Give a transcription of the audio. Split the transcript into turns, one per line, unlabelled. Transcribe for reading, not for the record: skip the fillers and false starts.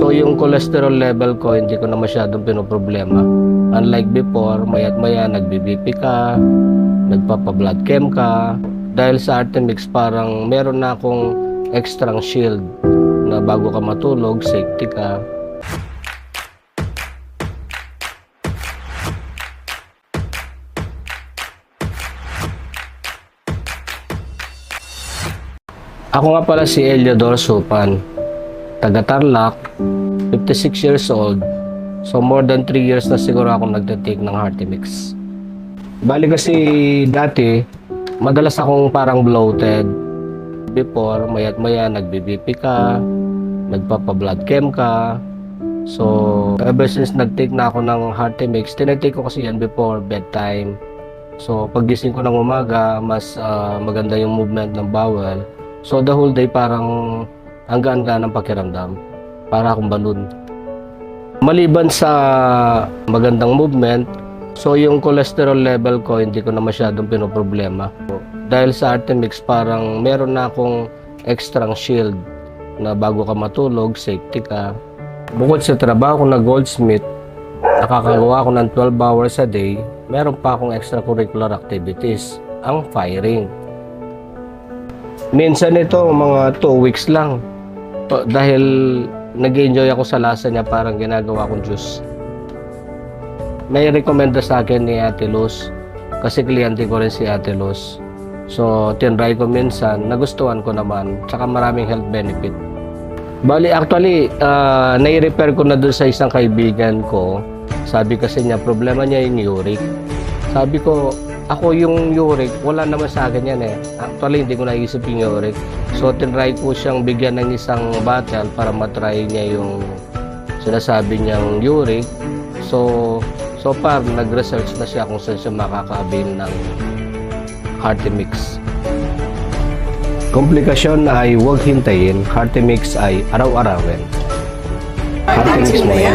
So yung cholesterol level ko, hindi ko na masyadong pinoproblema. Unlike before, maya't maya nagbi-BP ka, nagpapa-blood chem ka. Dahil sa Artemix, parang meron na akong extra shield na bago ka matulog, safety ka. Ako nga pala si Eliodor Supan, taga Tarlac, 56 years old. So more than 3 years na siguro akong nagtatake ng Artemix. Bali kasi dati, madalas akong parang bloated. Before, maya't maya nagbi-BP ka, nagpapa-blood chem ka. So ever since nag-take na ako ng Artemix, tinatake ko kasi yan before bedtime. So paggising ko ng umaga, mas maganda yung movement ng bowel. So the whole day parang hanggaan ka ng pakiramdam. Para akong balloon. Maliban sa magandang movement, so yung cholesterol level ko hindi ko na masyadong pinoproblema. Dahil sa Artemix parang meron na akong extra shield na bago ka matulog, safety ka. Bukod sa trabaho ko na goldsmith, nakakagawa ko ng 12 hours a day, meron pa akong extracurricular activities, ang firing. Minsan ito, mga 2 weeks lang. Dahil nag-enjoy ako sa lasa niya, parang ginagawa kong juice. May rekomenda sa akin ni Ate Luz, kasi kliyente ko rin si Ate Luz. So, tinry ko minsan, nagustuhan ko naman, tsaka maraming health benefit. Bali, actually, nai-repair ko na doon sa isang kaibigan ko. Sabi kasi niya, problema niya yung uric. Sabi ko, ako yung uric, wala naman sa akin yan eh. Actually, hindi ko naisip yung uric. So, tinry ko siyang bigyan ng isang bottle para matry niya yung sinasabi niyang uric. So far, nag-research na siya kung saan siya makaka-avail ng Artemix. Komplikasyon ay huwag hintayin. Artemix ay araw-arawin. Artemix mo yan.